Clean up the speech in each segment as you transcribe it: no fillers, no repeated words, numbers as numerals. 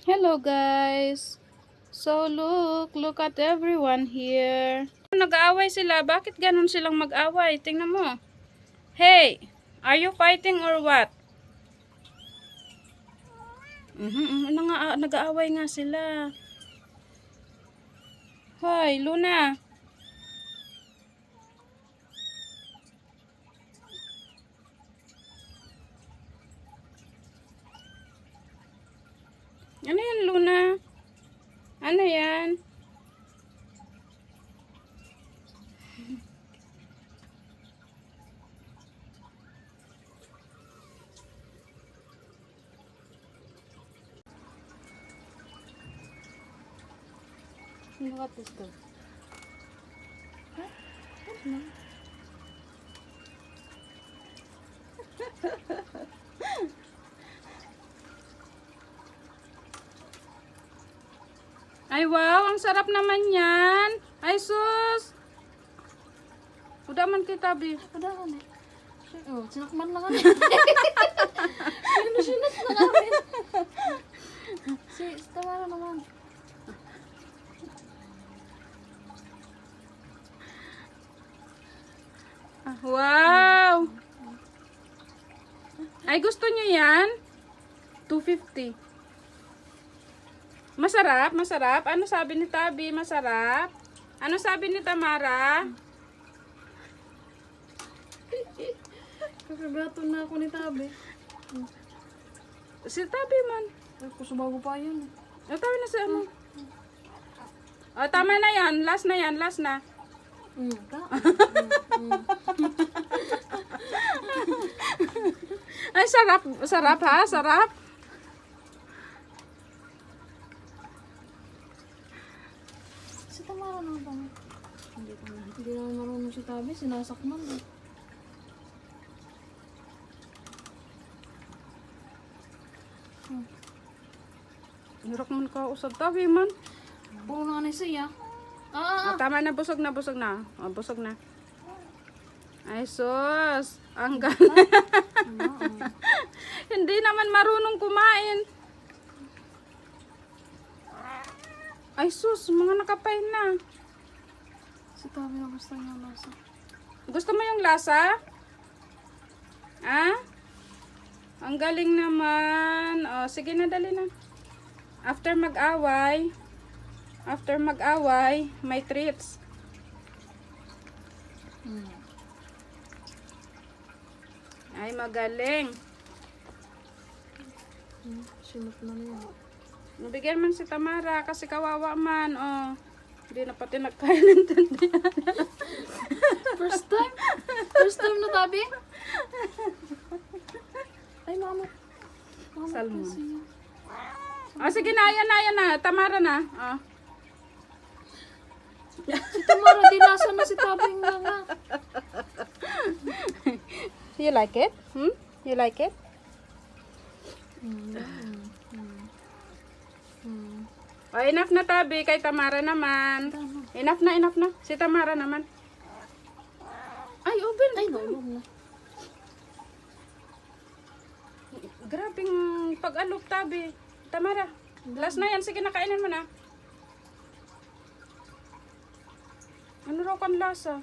Hello guys. So look at everyone here. Nag-aaway sila. Bakit ganun silang mag-away? Tingnan mo. Hey, are you fighting or what? Nag-aaway nga sila. Hoy, Luna. Ano yan, Luna? Ano yan? What is that? Ay wow, ang sarap naman yan. Ay sus. Udah man kita, Bi. Udah kan eh. Oh, sinakman lang kan eh. Sinus na namin. Si Tamara naman. Wow. Ay gusto nyo yan? 250. Masarap, masarap. Ano sabi ni Tabi? Masarap. Ano sabi ni Tamara? Kakabato na ako ni Tabi. Si Tabi man. Ay, kusubago pa yun. O, tabi na si ano. O, tama na yan. Last na yan. Last na. Ay, sarap. Sarap ha? Sarap. Si Tamara naman. Hindi naman marunong si Tabi. Sinasakman eh. Hirap man ka usap Tabi man. Puro na siya. Tama na. Busog na. Busog na. O, busog na. Ay, sus. Ang galing. Hindi naman marunong kumain. Ay, sus. Mga nakapay na. Si Tabi na gusto niya lasa. Gusto mo yung lasa? Ah? Ang galing naman. O, sige na, dali na. After mag-away, may treats. Ay, magaling. Sinot na niya. Nabigyan man si Tamara kasi kawawa man. O, hindi na pati nagkaya ng tandiyan. First time? First time na Tabi? Ay, mama. Salmon. Kasi yun. O, sige na, ayan na. Tamara na. O. Si Tamara, di lasa na si Tabi nga nga. You like it? You like it? O, enough na Tabi. Kay Tamara naman. Enough na. Si Tamara naman. Ay, open. Ay, naulog na. Grabing pag-alok Tabi. Tamara. Last na yan. Sige, nakainin mo na. Ano raw kan lasa?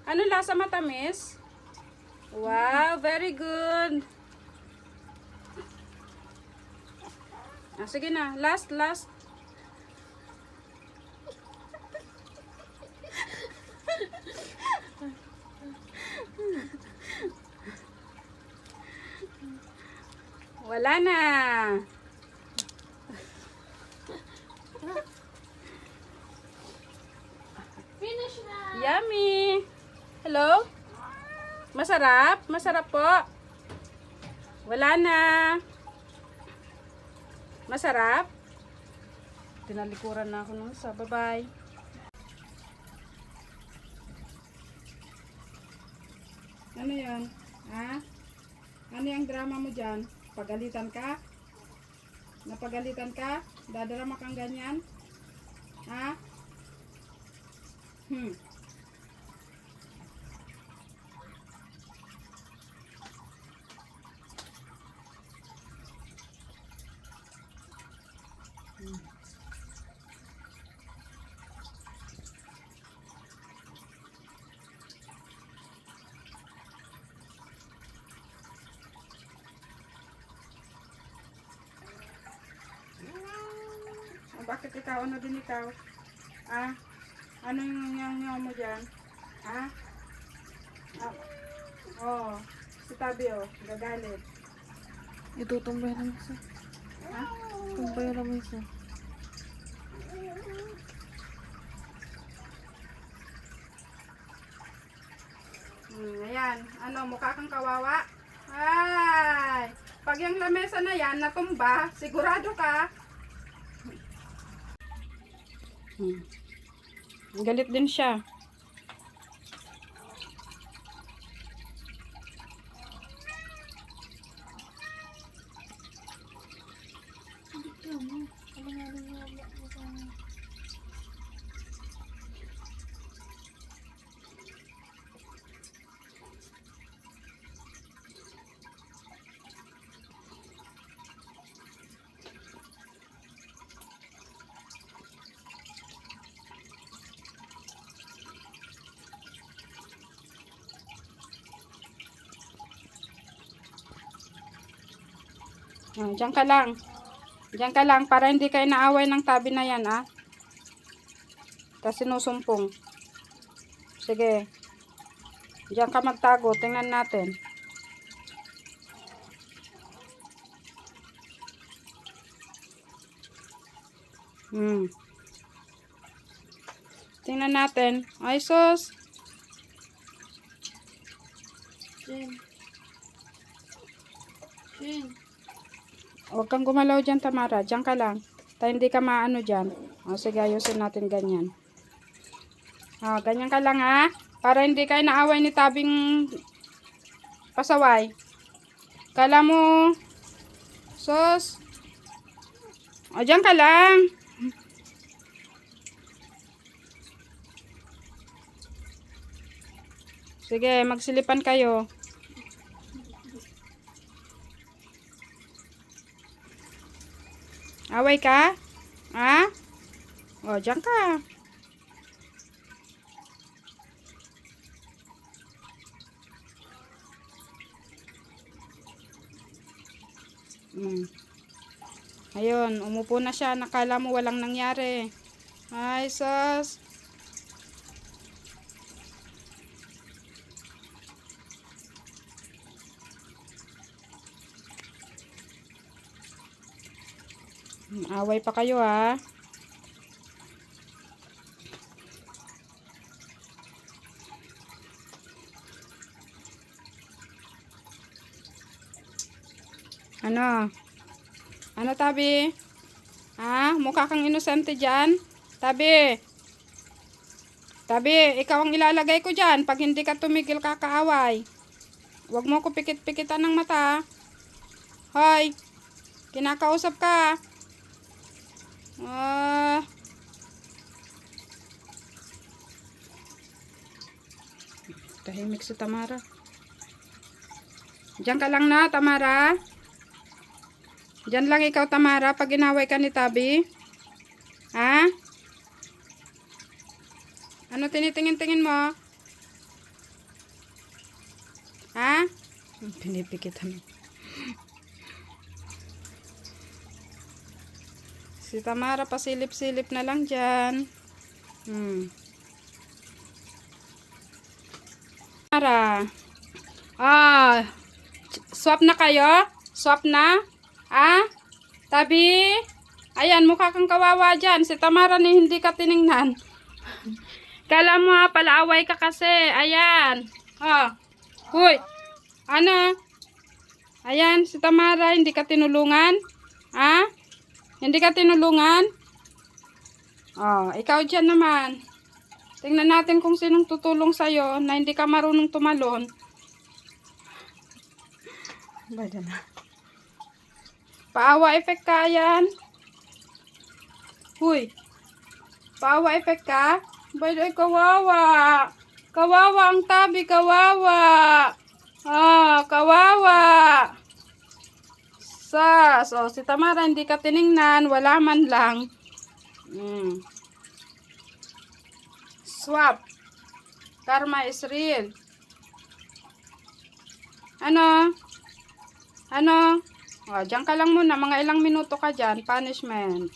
Ano lasa, matamis? Wow, very good. Sige na. Last. Wala na. Finish na! Yummy. Hello? Masarap? Masarap po. Wala na. Masarap? Tinalikuran na ako nung isa. Bye-bye. Ano yan? Ha? Ano yung drama mo dyan? Pagalitan ka? Napagalitan ka? Dadarama kang ganyan? Ha? Bakit ikaw? Ano din ikaw? Ah? Ano yung mo dyan? Ah? Ah. Oh. Si Tabi oh. Gagalit. Itutumbay lang isa. Ha? Tumbay lang isa. Ayan. Ano, mukha kang kawawa? Ay! Pag yung lamesa na yan natumba, sigurado ka. Galit din siya. Diyan ka lang. Diyan ka lang para hindi kayo naaway ng tabi na yan, ah. Kasi sinusumpong. Sige. Diyan ka magtago. Tingnan natin. Tingnan natin. Ay, sus. Shin. Shin. Huwag kang gumalaw dyan, Tamara. Diyan ka lang. Hindi ka maano dyan. O, sige, ayusin natin ganyan. O, ganyan ka lang, ha? Para hindi kayo naaway ni tabing pasaway. Kala mo, sus. O, diyan ka lang. Sige, magsilipan kayo. Away ka? Ha? O, diyan ka. Ayun, umupo na siya. Nakala mo walang nangyari. Ay, sus. Away pa kayo, ha? Ano? Ano, Tabi? Ha? Mukha kang inosente dyan? Tabi? Tabi, ikaw ang ilalagay ko dyan. Pag hindi ka tumigil, kakaaway. Huwag mo ko pikit-pikitan ng mata. Hoy, kinakausap ka. Tahimik si Tamara. Diyan ka lang na, Tamara. Diyan lang ikaw, Tamara, pag inaway ka ni Tabi. Ha? Ano tinitingin-tingin mo? Ha? Pinipikitan. Si Tamara pasilip-silip na lang dyan. Tamara. Swap na kayo? Swap na? Tabi? Ayan, mukha kang kawawa dyan. Si Tamara ni hindi ka tiningnan. Kala mo palaaway ka kasi. Ayan. Huy. Ano? Ayan, si Tamara, hindi ka tinulungan? Hindi ka tinulungan? Ikaw dyan naman. Tingnan natin kung sinong tutulong sa'yo na hindi ka marunong tumalon. Bada na. Paawa effect ka, yan. Huy. Paawa effect ka? Bada, kawawa. Kawawa ang Tabi, kawawa. Kawawa. Si Tamara hindi ka tiningnan, wala man lang. Swap. Karma is real. Ano? Diyan ka lang muna, mga ilang minuto ka dyan, punishment.